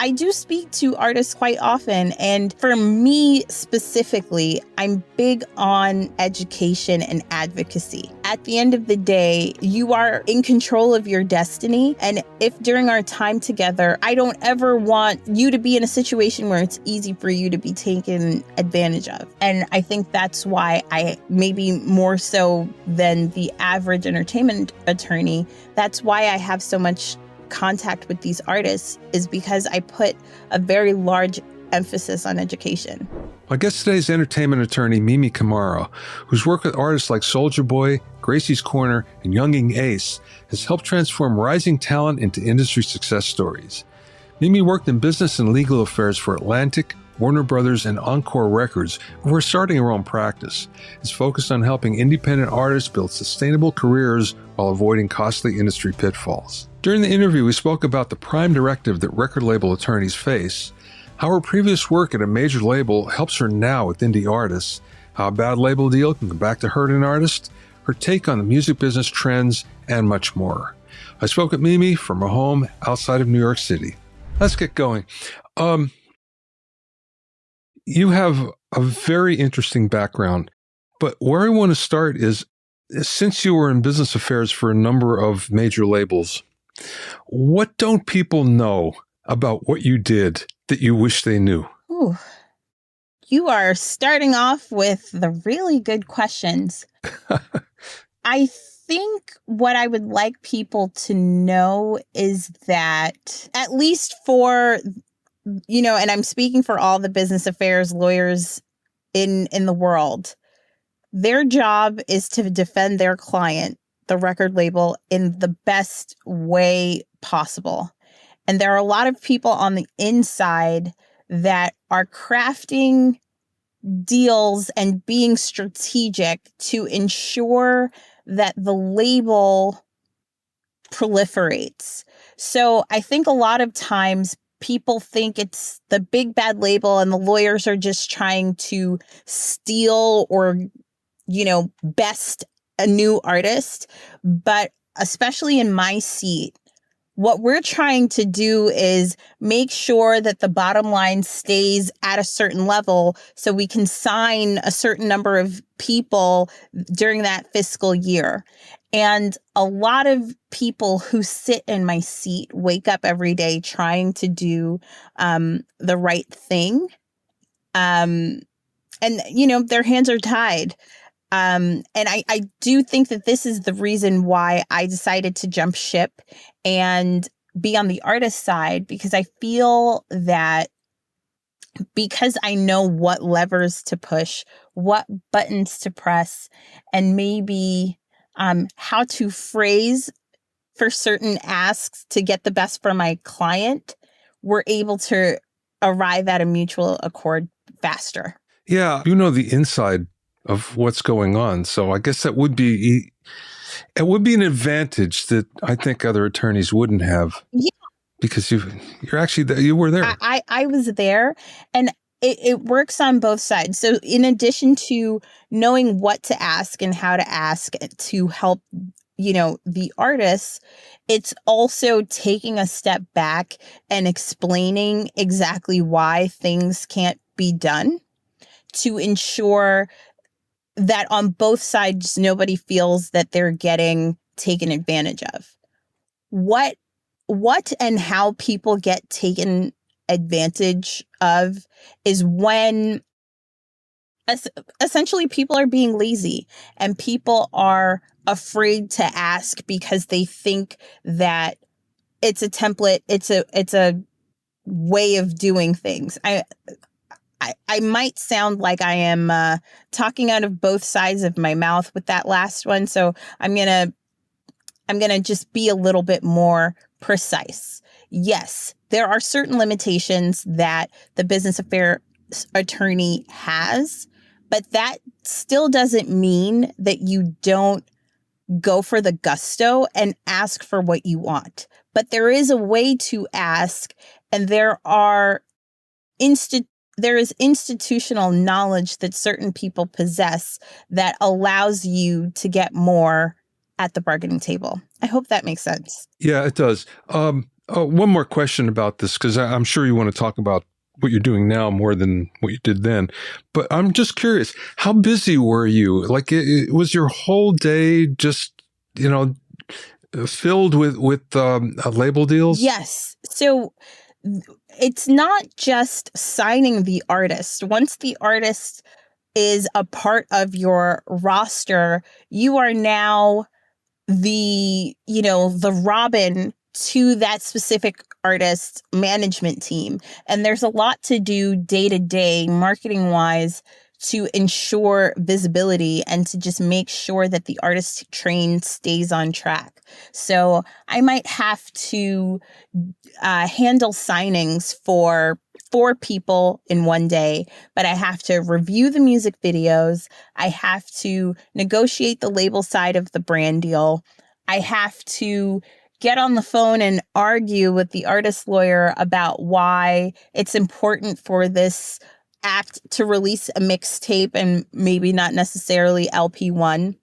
I do speak to artists quite often. And for me specifically, I'm big on education and advocacy. At the end of the day, you are in control of your destiny. And if during our time together, I don't ever want you to be in a situation where it's easy for you to be taken advantage of. And I think that's why I, maybe more so than the average entertainment attorney, that's why I have so much contact with these artists, is because I put a very large emphasis on education. My guest today is entertainment attorney Mimi Camara, whose work with artists like Soulja Boy, Gracie's Corner, and Younging Ace has helped transform rising talent into industry success stories. Mimi worked in business and legal affairs for Atlantic, Warner Brothers, and Encore Records, who are starting her own practice. It's focused on helping independent artists build sustainable careers while avoiding costly industry pitfalls. During the interview, we spoke about the prime directive that record label attorneys face, how her previous work at a major label helps her now with indie artists, how a bad label deal can come back to hurt an artist, her take on the music business trends, and much more. I spoke with Mimi from her home outside of New York City. Let's get going. You have a very interesting background, but where I want to start is, since you were in business affairs for a number of major labels, what don't people know about what you did that you wish they knew? Ooh, you are starting off with the really good questions. I think what I would like people to know is that, at least for, and I'm speaking for all the business affairs lawyers in the world, their job is to defend their client, the record label, in the best way possible. And there are a lot of people on the inside that are crafting deals and being strategic to ensure that the label proliferates. So I think a lot of times people think it's the big bad label and the lawyers are just trying to steal or, best a new artist. But especially in my seat, what we're trying to do is make sure that the bottom line stays at a certain level so we can sign a certain number of people during that fiscal year. And a lot of people who sit in my seat wake up every day trying to do the right thing. And, their hands are tied. And I do think that this is the reason why I decided to jump ship and be on the artist side, because I feel that because I know what levers to push, what buttons to press, and maybe how to phrase for certain asks to get the best from my client, we're able to arrive at a mutual accord faster. Yeah, you know the inside of what's going on. So I guess that would be an advantage that I think other attorneys wouldn't have. Yeah. Because you're actually, you were there. I was there, and it works on both sides. So in addition to knowing what to ask and how to ask to help, the artists, it's also taking a step back and explaining exactly why things can't be done to ensure that on both sides, nobody feels that they're getting taken advantage of. What and how people get taken advantage of is when essentially people are being lazy and people are afraid to ask because they think that it's a template, it's a way of doing things. I might sound like I am talking out of both sides of my mouth with that last one. So I'm going to just be a little bit more precise. Yes, there are certain limitations that the business affairs attorney has, but that still doesn't mean that you don't go for the gusto and ask for what you want. But there is a way to ask, and there is institutional knowledge that certain people possess that allows you to get more at the bargaining table. I hope that makes sense. Yeah, it does. One more question about this, because I'm sure you want to talk about what you're doing now more than what you did then. But I'm just curious, how busy were you? Like, was your whole day just, filled with label deals? Yes. So it's not just signing the artist. Once the artist is a part of your roster, you are now the Robin to that specific artist management team. And there's a lot to do day to day marketing wise to ensure visibility and to just make sure that the artist train stays on track. So I might have to handle signings for 4 people in one day, but I have to review the music videos. I have to negotiate the label side of the brand deal. I have to get on the phone and argue with the artist lawyer about why it's important for this act to release a mixtape and maybe not necessarily LP1.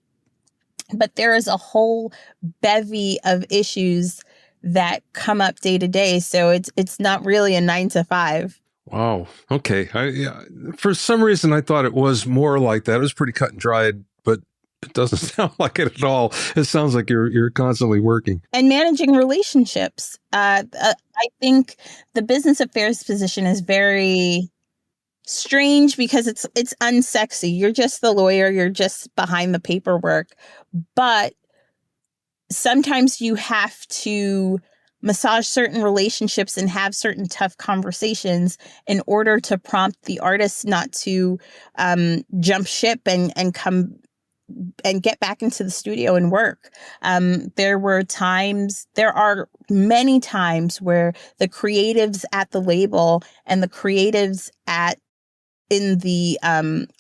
But there is a whole bevy of issues that come up day to day. So it's not really a 9 to 5. Wow. Okay. Yeah, for some reason, I thought it was more like that. It was pretty cut and dried, but it doesn't sound like it at all. It sounds like you're constantly working And managing relationships. I think the business affairs position is very strange because it's unsexy. You're just the lawyer. You're just behind the paperwork. But sometimes you have to massage certain relationships and have certain tough conversations in order to prompt the artist not to jump ship and come and get back into the studio and work. There are many times where the creatives at the label and the creatives in the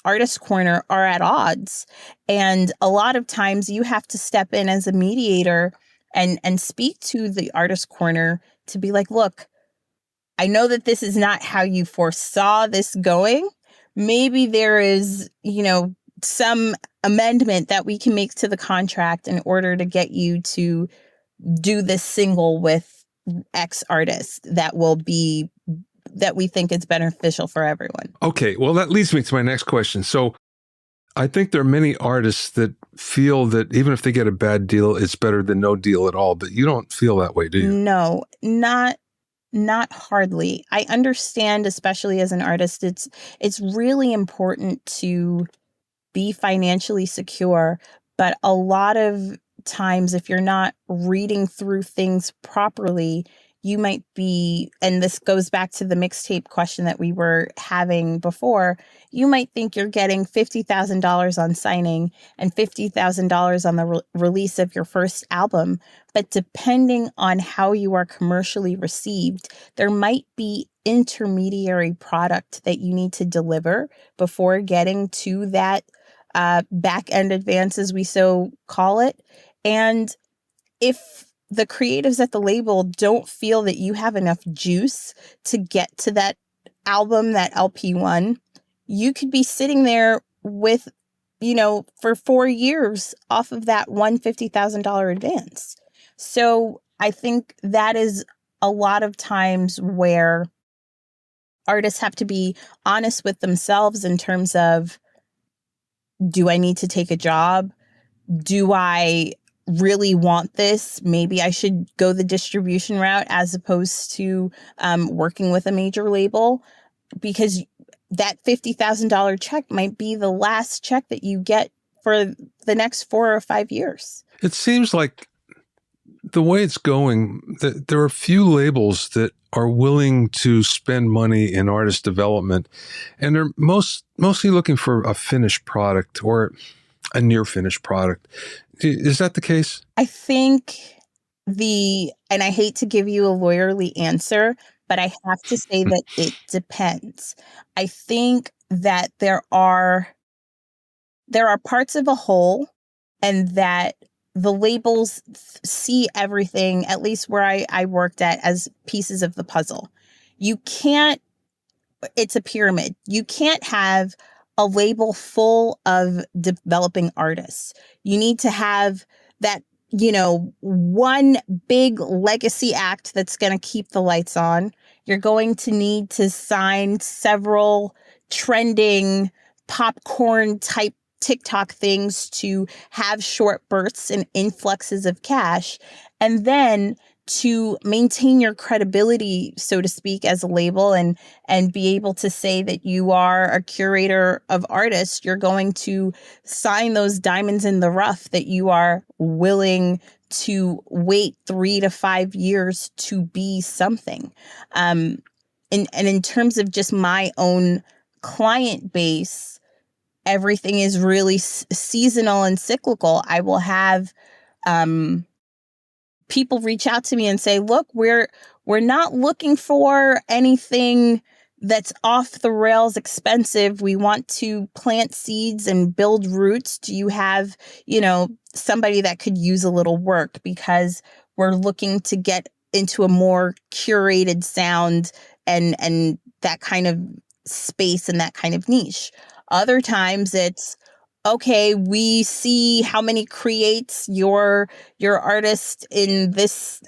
artist corner are at odds. And a lot of times you have to step in as a mediator and speak to the artist corner to be like, look, I know that this is not how you foresaw this going. Maybe there is, some amendment that we can make to the contract in order to get you to do this single with X artist that we think is beneficial for everyone. Okay, well, that leads me to my next question. So I think there are many artists that feel that even if they get a bad deal, it's better than no deal at all. But you don't feel that way, do you? No, not hardly. I understand, especially as an artist, it's really important to be financially secure, but a lot of times if you're not reading through things properly, you might be, and this goes back to the mixtape question that we were having before, you might think you're getting $50,000 on signing and $50,000 on the release of your first album. But depending on how you are commercially received, there might be intermediary product that you need to deliver before getting to that back end advance, as we so call it. And if the creatives at the label don't feel that you have enough juice to get to that album, that LP1, you could be sitting there with, for 4 years off of that $150,000 advance. So I think that is a lot of times where artists have to be honest with themselves in terms of, do I need to take a job? Do I really want this? Maybe I should go the distribution route as opposed to working with a major label, because that $50,000 check might be the last check that you get for the next 4 or 5 years. It seems like the way it's going, there are few labels that are willing to spend money in artist development, and they're mostly looking for a finished product or a near finished product. Is that the case? I think and I hate to give you a lawyerly answer, but I have to say that it depends. I think that there are parts of a whole, and that the labels see everything, at least where I worked at, as pieces of the puzzle. It's a pyramid. You can't have a label full of developing artists. You need to have that one big legacy act that's going to keep the lights on. You're going to need to sign several trending popcorn type TikTok things to have short bursts and influxes of cash. And then to maintain your credibility, so to speak, as a label and be able to say that you are a curator of artists, you're going to sign those diamonds in the rough that you are willing to wait 3 to 5 years to be something. And in terms of just my own client base, everything is really seasonal and cyclical. I will have people reach out to me and say, look, we're not looking for anything that's off the rails expensive. We want to plant seeds and build roots. Do you have, somebody that could use a little work? Because we're looking to get into a more curated sound and that kind of space and that kind of niche. Other times it's, okay, we see how many creates your artist in this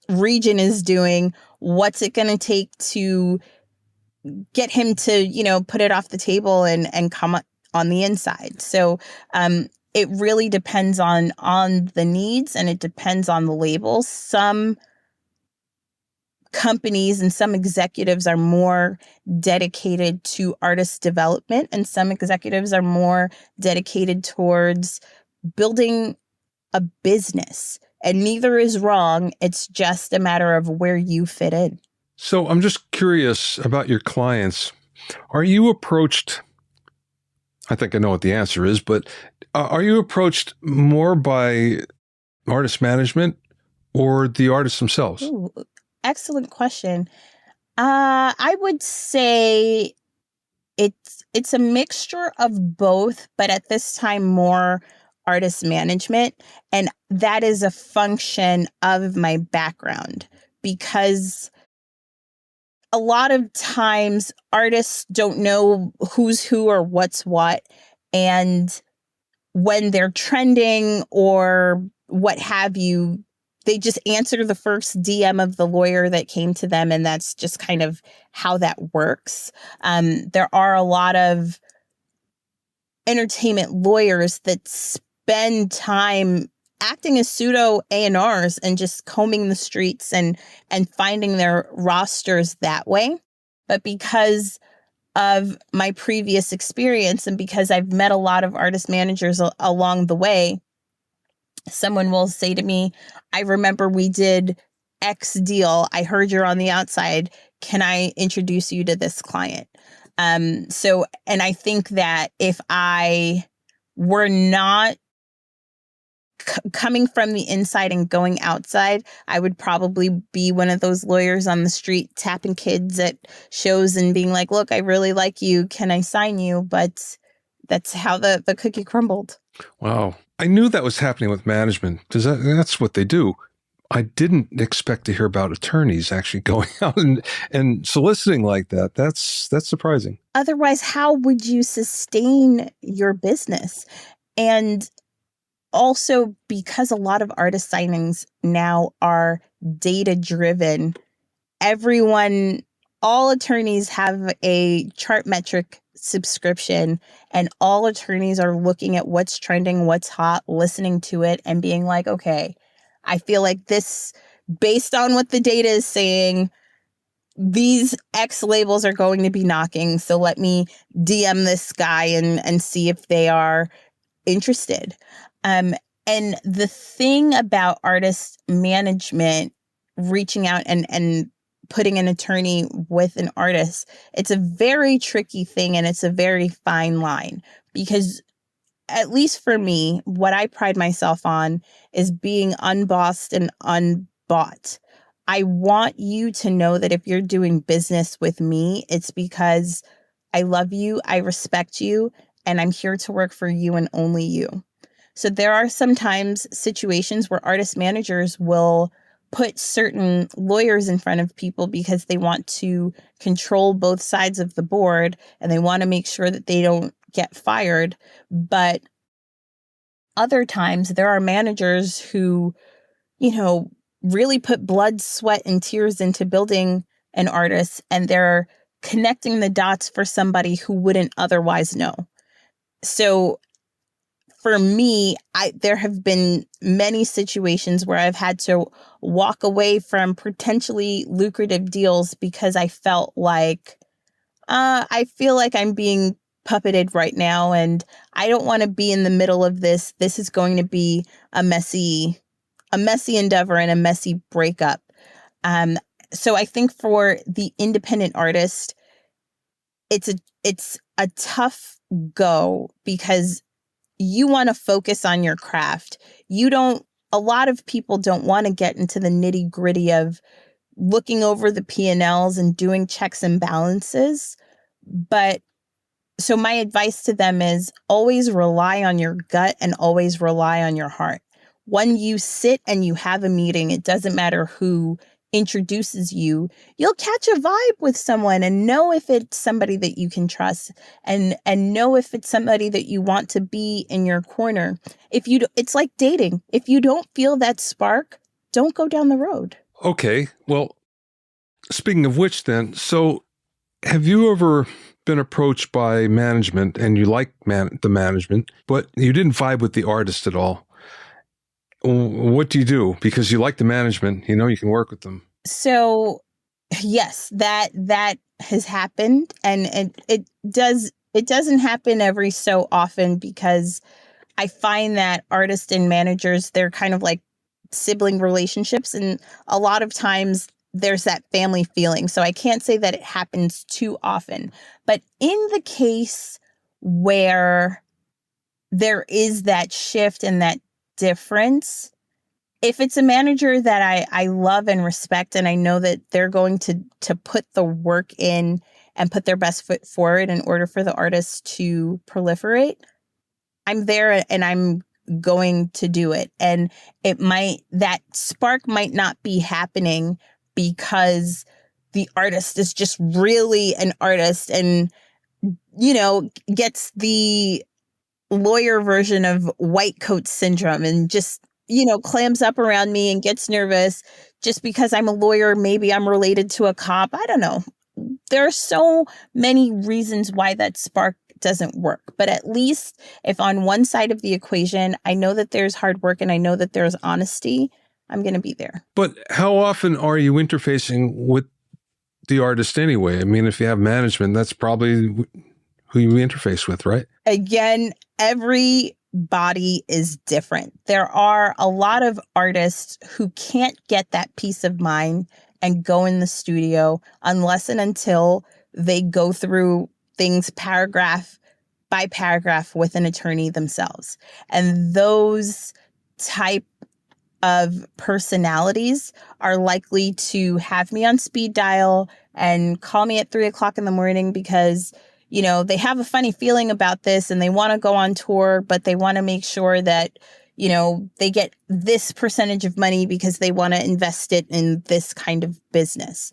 region is doing. What's it going to take to get him to, put it off the table and come on the inside? So it really depends on the needs, and it depends on the labels. Some companies and some executives are more dedicated to artist development, and some executives are more dedicated towards building a business. And neither is wrong. It's just a matter of where you fit in. So I'm just curious about your clients. Are you approached, I think I know what the answer is, but are you approached more by artist management or the artists themselves? Ooh, excellent question. I would say it's a mixture of both, but at this time more artist management, and that is a function of my background, because a lot of times artists don't know who's who or what's what, and when they're trending or what have you, they just answer the first DM of the lawyer that came to them, and that's just kind of how that works. There are a lot of entertainment lawyers that spend time acting as pseudo A&Rs and just combing the streets and finding their rosters that way. But because of my previous experience and because I've met a lot of artist managers along the way, someone will say to me, I remember we did X deal. I heard you're on the outside. Can I introduce you to this client? And I think that if I were not coming from the inside and going outside, I would probably be one of those lawyers on the street tapping kids at shows and being like, look, I really like you. Can I sign you? But that's how the cookie crumbled. Wow. I knew that was happening with management because that's what they do. I didn't expect to hear about attorneys actually going out and soliciting like that. That's surprising. Otherwise, how would you sustain your business? And also, because a lot of artist signings now are data driven, all attorneys have a Chartmetric subscription, and all attorneys are looking at what's trending, what's hot, listening to it, and being like, okay, I feel like this, based on what the data is saying, these X labels are going to be knocking. So let me DM this guy and see if they are interested. And the thing about artist management, reaching out and putting an attorney with an artist, it's a very tricky thing, and it's a very fine line, because at least for me, what I pride myself on is being unbossed and unbought. I want you to know that if you're doing business with me, it's because I love you, I respect you, and I'm here to work for you and only you. So there are sometimes situations where artist managers will put certain lawyers in front of people because they want to control both sides of the board and they want to make sure that they don't get fired. But other times there are managers who, really put blood, sweat, and tears into building an artist, and they're connecting the dots for somebody who wouldn't otherwise know. So for me, there have been many situations where I've had to walk away from potentially lucrative deals because I felt like I feel like I'm being puppeted right now, and I don't want to be in the middle of this. This is going to be a messy endeavor and a messy breakup. So I think for the independent artist, it's a tough go because you want to focus on your craft. A lot of people don't want to get into the nitty gritty of looking over the P&Ls and doing checks and balances. But so my advice to them is always rely on your gut and always rely on your heart. When you sit and you have a meeting, it doesn't matter who introduces you, you'll catch a vibe with someone and know if it's somebody that you can trust and know if it's somebody that you want to be in your corner. It's like dating. If you don't feel that spark, don't go down the road. Okay. Well, speaking of which then, so have you ever been approached by management and you like the management, but you didn't vibe with the artist at all? What do you do? Because you like the management, you can work with them. So yes, that has happened, and it doesn't happen every so often because I find that artists and managers, they're kind of like sibling relationships, and a lot of times there's that family feeling. So I can't say that it happens too often, but in the case where there is that shift and that difference, if it's a manager that I love and respect, and I know that they're going to put the work in and put their best foot forward in order for the artist to proliferate, I'm there and I'm going to do it. And that spark might not be happening because the artist is just really an artist and, gets the lawyer version of white coat syndrome and just, clams up around me and gets nervous just because I'm a lawyer. Maybe I'm related to a cop. I don't know. There are so many reasons why that spark doesn't work. But at least if on one side of the equation, I know that there's hard work and I know that there's honesty, I'm going to be there. But how often are you interfacing with the artist anyway? I mean, if you have management, that's probably who you interface with, right? Again, everybody is different. There are a lot of artists who can't get that peace of mind and go in the studio unless and until they go through things paragraph by paragraph with an attorney themselves. And those type of personalities are likely to have me on speed dial and call me at 3:00 in the morning because, they have a funny feeling about this and they want to go on tour, but they want to make sure that, they get this percentage of money because they want to invest it in this kind of business.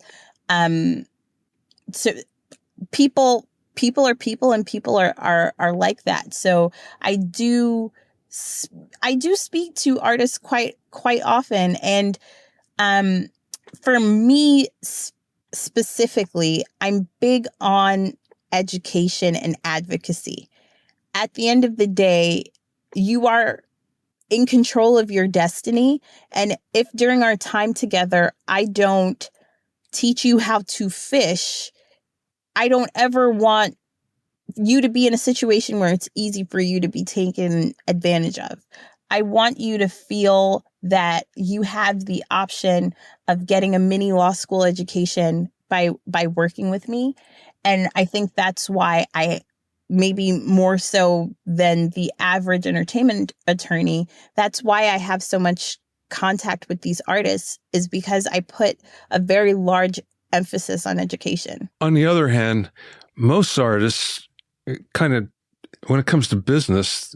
So people are people and people are like that. So I do speak to artists quite often. And for me specifically, I'm big on education and advocacy. At the end of the day, you are in control of your destiny. And if during our time together, I don't teach you how to fish, I don't ever want you to be in a situation where it's easy for you to be taken advantage of. I want you to feel that you have the option of getting a mini law school education by working with me. And I think that's why I, maybe more so than the average entertainment attorney, that's why I have so much contact with these artists, is because I put a very large emphasis on education. On the other hand, most artists kind of, when it comes to business,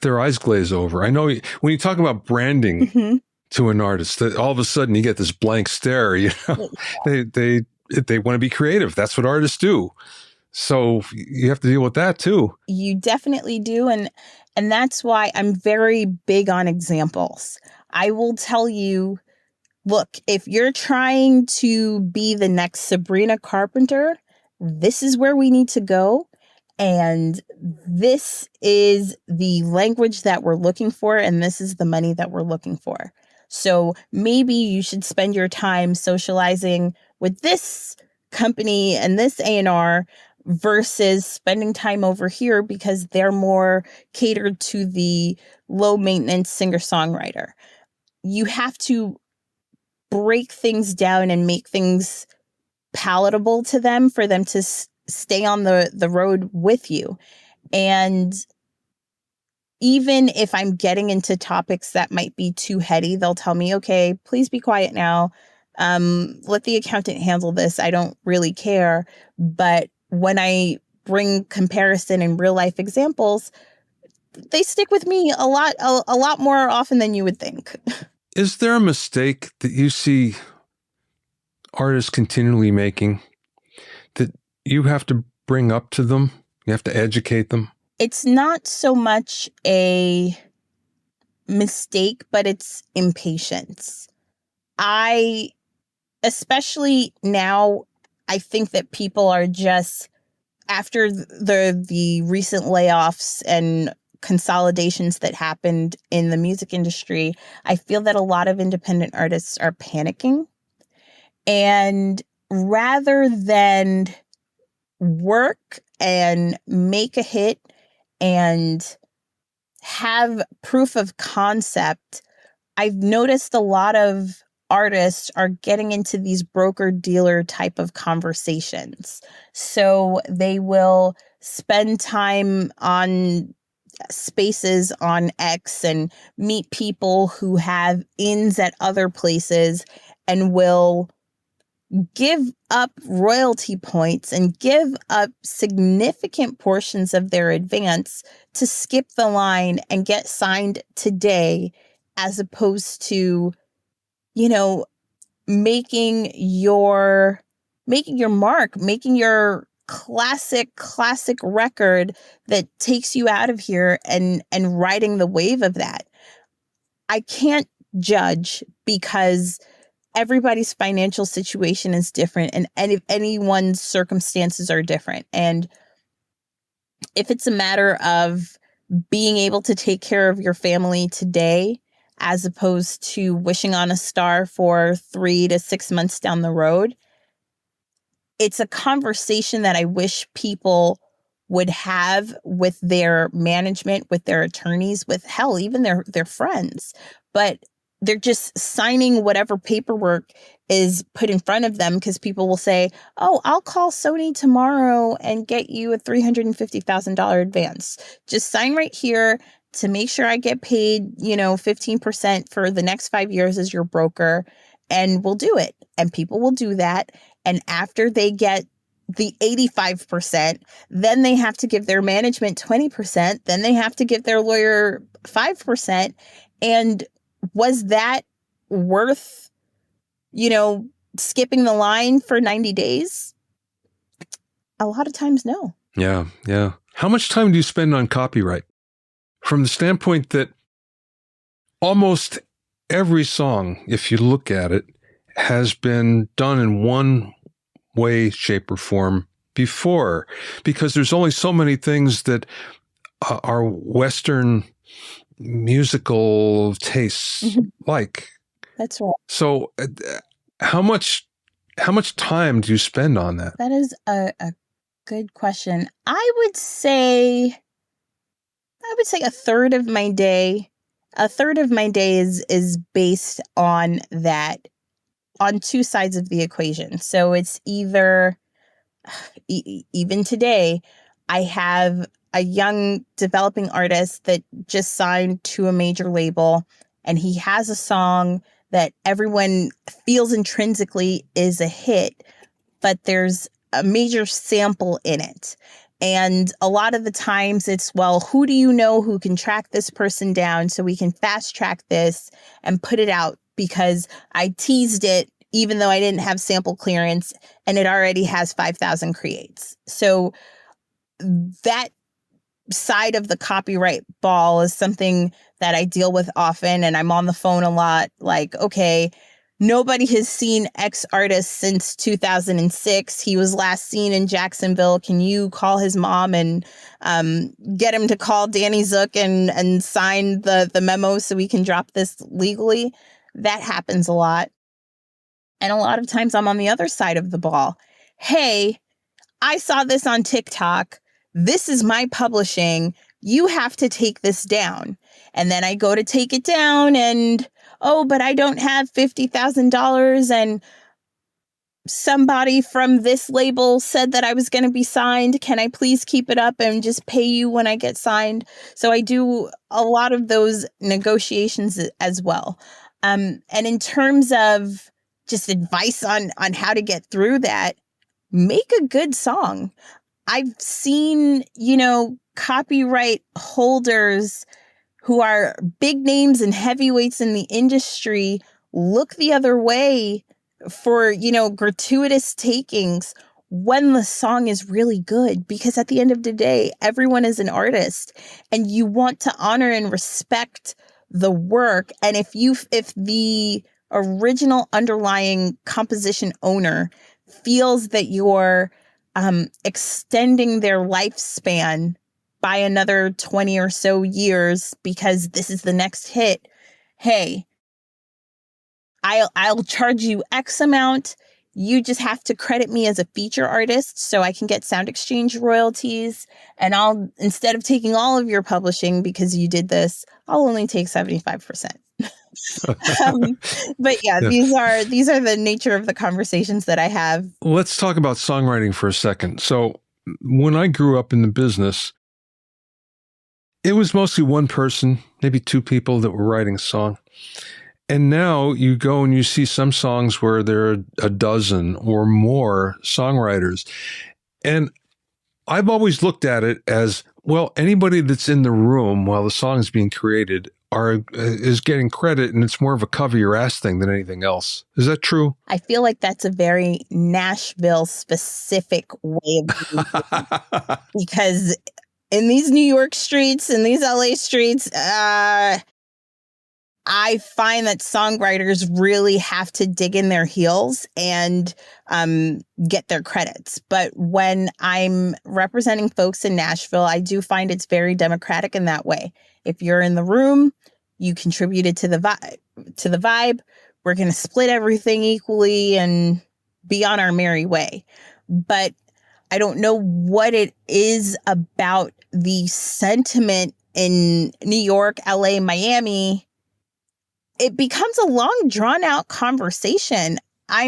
their eyes glaze over. I know when you talk about branding to an artist, that all of a sudden you get this blank stare. They want to be creative. That's what artists do. So you have to deal with that too. You definitely do. And And that's why I'm very big on examples. I will tell you, look, if you're trying to be the next Sabrina Carpenter, this is where we need to go. And this is the language that we're looking for, and this is the money that we're looking for. So maybe you should spend your time socializing with this company and this A&R versus spending time over here because they're more catered to the low maintenance singer-songwriter. You have to break things down and make things palatable to them for them to stay on the road with you. And even if I'm getting into topics that might be too heady, they'll tell me, okay, please be quiet now. Let the accountant handle this. I don't really care. But when I bring comparison and real life examples, they stick with me a lot more often than you would think. Is there a mistake that you see artists continually making that you have to bring up to them? You have to educate them? It's not so much a mistake, but it's impatience. Especially now, I think that people are just, after the recent layoffs and consolidations that happened in the music industry, I feel that a lot of independent artists are panicking. And rather than work and make a hit and have proof of concept, I've noticed a lot of artists are getting into these broker dealer type of conversations. So they will spend time on spaces on X and meet people who have ins at other places and will give up royalty points and give up significant portions of their advance to skip the line and get signed today, as opposed to, making your mark, making your classic record that takes you out of here and riding the wave of that. I can't judge because everybody's financial situation is different and anyone's circumstances are different. And if it's a matter of being able to take care of your family today, as opposed to wishing on a star for 3 to 6 months down the road, it's a conversation that I wish people would have with their management, with their attorneys, with hell, even their friends. But they're just signing whatever paperwork is put in front of them because people will say, oh, I'll call Sony tomorrow and get you a $350,000 advance. Just sign right here to make sure I get paid, 15% for the next 5 years as your broker, and we'll do it. And people will do that. And after they get the 85%, then they have to give their management 20%, then they have to give their lawyer 5%. And was that worth, skipping the line for 90 days? A lot of times, no. Yeah. How much time do you spend on copyright? From the standpoint that almost every song, if you look at it, has been done in one way, shape, or form before, because there's only so many things that our Western musical tastes like. That's right. So how much time do you spend on that? That is a good question. I would say a third of my day. A third of my day is based on that, on two sides of the equation. So it's either, even today, I have a young developing artist that just signed to a major label, and he has a song that everyone feels intrinsically is a hit, but there's a major sample in it. And a lot of the times it's, well, who do you know who can track this person down so we can fast track this and put it out because I teased it even though I didn't have sample clearance and it already has 5,000 creates. So that side of the copyright ball is something that I deal with often, and I'm on the phone a lot. Like, okay, nobody has seen X artist since 2006. He was last seen in Jacksonville. Can you call his mom and get him to call Danny Zook and sign the memo so we can drop this legally? That happens a lot. And a lot of times I'm on the other side of the ball. Hey, I saw this on TikTok. This is my publishing. You have to take this down. And then I go to take it down and, oh, but I don't have $50,000. And somebody from this label said that I was going to be signed. Can I please keep it up and just pay you when I get signed? So I do a lot of those negotiations as well. And in terms of just advice on how to get through that, make a good song. I've seen, copyright holders who are big names and heavyweights in the industry look the other way for, gratuitous takings when the song is really good, because at the end of the day, everyone is an artist and you want to honor and respect the work. And if the original underlying composition owner feels that you're extending their lifespan by another 20 or so years because this is the next hit, hey, I'll charge you X amount. You just have to credit me as a feature artist so I can get Sound Exchange royalties. And instead of taking all of your publishing because you did this, I'll only take 75%. But yeah, these are the nature of the conversations that I have. Let's talk about songwriting for a second. So when I grew up in the business, it was mostly one person, maybe two people that were writing a song. And now you go and you see some songs where there are a dozen or more songwriters. And I've always looked at it as, well, anybody that's in the room while the song is being created is getting credit, and it's more of a cover your ass thing than anything else. Is that true? I feel like that's a very Nashville specific way of doing it. Because in these New York streets and these LA streets, I find that songwriters really have to dig in their heels and get their credits. But when I'm representing folks in Nashville, I do find it's very democratic in that way. If you're in the room, you contributed to the vibe. We're going to split everything equally and be on our merry way. But I don't know what it is about the sentiment in New York, LA, Miami. It becomes a long, drawn out conversation. I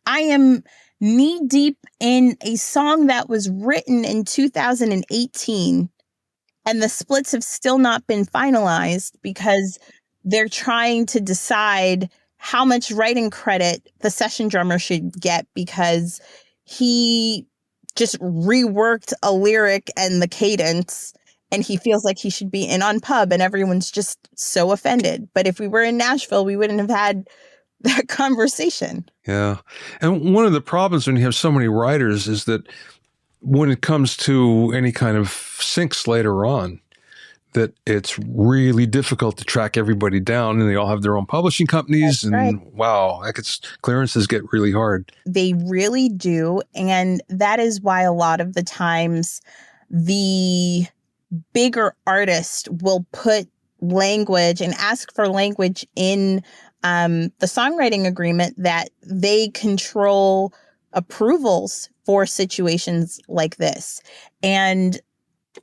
am knee deep in a song that was written in 2018, and the splits have still not been finalized because they're trying to decide how much writing credit the session drummer should get because he just reworked a lyric and the cadence, and he feels like he should be in on pub, and everyone's just so offended. But if we were in Nashville, we wouldn't have had that conversation. Yeah. And one of the problems when you have so many writers is that when it comes to any kind of syncs later on, that it's really difficult to track everybody down, and they all have their own publishing companies. That's and right. Wow, clearances get really hard. They really do. And that is why a lot of the times the bigger artist will put language and ask for language in the songwriting agreement that they control approvals for situations like this. And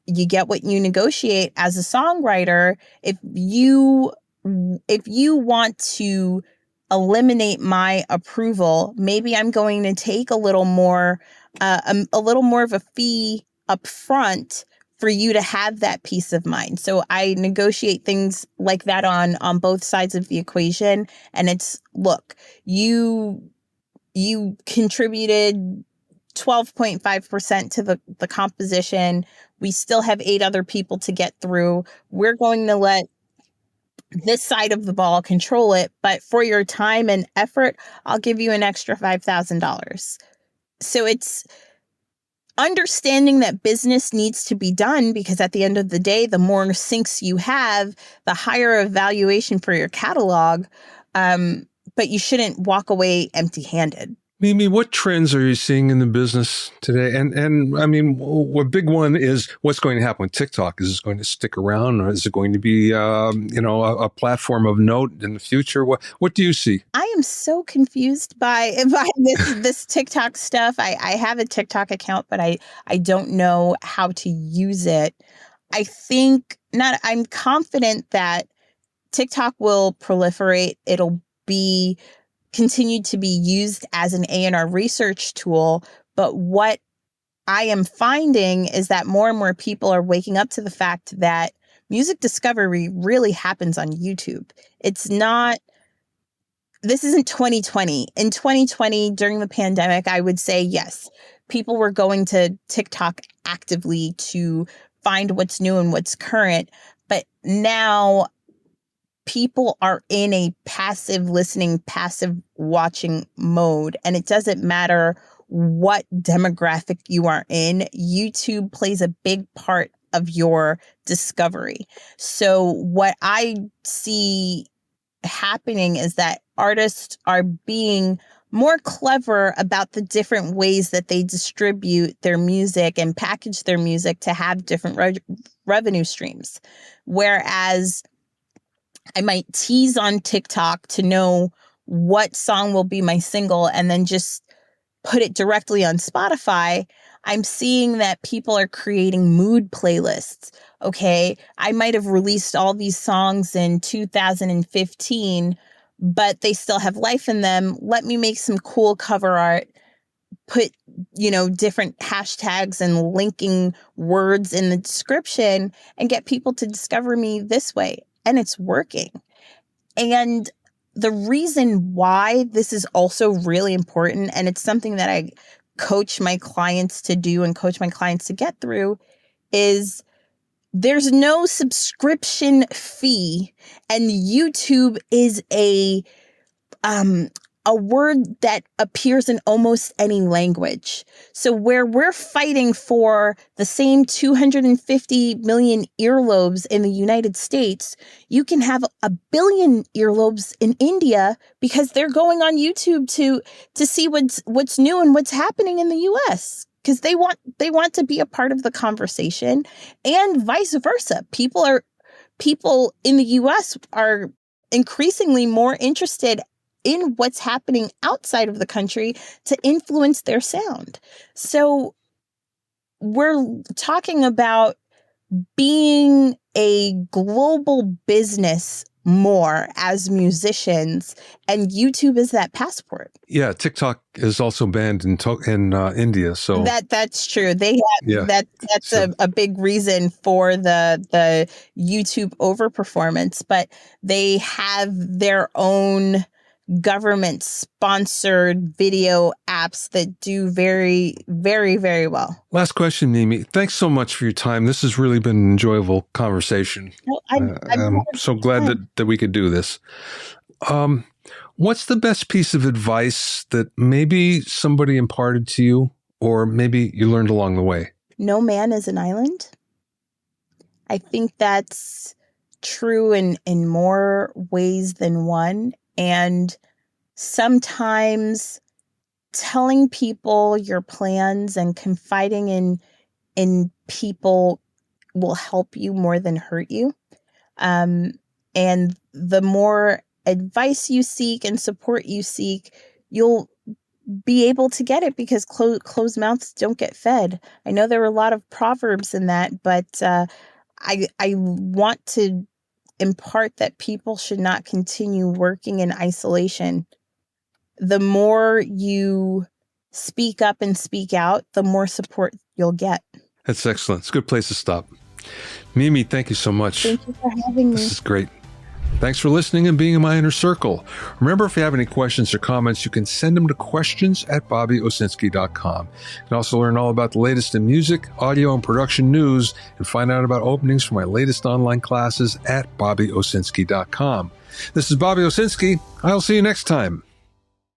you get what you negotiate as a songwriter. If you want to eliminate my approval, maybe I'm going to take a little more of a fee up front for you to have that peace of mind. So I negotiate things like that on both sides of the equation. And it's, look, you contributed 12.5% to the composition. We still have 8 other people to get through. We're going to let this side of the ball control it, but for your time and effort, I'll give you an extra $5,000. So it's understanding that business needs to be done, because at the end of the day, the more syncs you have, the higher evaluation for your catalog. But you shouldn't walk away empty-handed. Mimi, what trends are you seeing in the business today? And I mean, a big one is what's going to happen with TikTok. Is it going to stick around, or is it going to be, a platform of note in the future? What do you see? I am so confused by this TikTok stuff. I have a TikTok account, but I don't know how to use it. I'm confident that TikTok will proliferate. It'll be continued to be used as an A&R research tool. But what I am finding is that more and more people are waking up to the fact that music discovery really happens on YouTube. This isn't 2020. In 2020, during the pandemic, I would say, yes, people were going to TikTok actively to find what's new and what's current. But now people are in a passive listening, passive watching mode. And it doesn't matter what demographic you are in. YouTube plays a big part of your discovery. So what I see happening is that artists are being more clever about the different ways that they distribute their music and package their music to have different revenue streams. Whereas I might tease on TikTok to know what song will be my single and then just put it directly on Spotify. I'm seeing that people are creating mood playlists. Okay, I might have released all these songs in 2015, but they still have life in them. Let me make some cool cover art, put, different hashtags and linking words in the description and get people to discover me this way. And it's working. And the reason why this is also really important, and it's something that I coach my clients to do and coach my clients to get through, is there's no subscription fee, and YouTube is a word that appears in almost any language. So where we're fighting for the same 250 million earlobes in the United States, you can have a billion earlobes in India because they're going on YouTube to see what's new and what's happening in the US, because they want to be a part of the conversation, and vice versa. People in the US are increasingly more interested in what's happening outside of the country to influence their sound. So we're talking about being a global business more as musicians, and YouTube is that passport. Yeah, TikTok is also banned in India, so that's true. That's a big reason for the YouTube overperformance, but they have their own government-sponsored video apps that do very, very, very well. Last question, Mimi. Thanks so much for your time. This has really been an enjoyable conversation. Well, I'm so glad that we could do this. What's the best piece of advice that maybe somebody imparted to you, or maybe you learned along the way? No man is an island. I think that's true in more ways than one. And sometimes telling people your plans and confiding in people will help you more than hurt you. And the more advice you seek and support you seek, you'll be able to get it, because closed mouths don't get fed. I know there are a lot of proverbs in that, but I want to impart that people should not continue working in isolation. The more you speak up and speak out, the more support you'll get. That's excellent. It's a good place to stop. Mimi, thank you so much. Thank you for having me. This is great. Thanks for listening and being in my inner circle. Remember, if you have any questions or comments, you can send them to questions@bobbyowsinski.com. You can also learn all about the latest in music, audio, and production news, and find out about openings for my latest online classes at bobbyowsinski.com. This is Bobby Owsinski. I'll see you next time.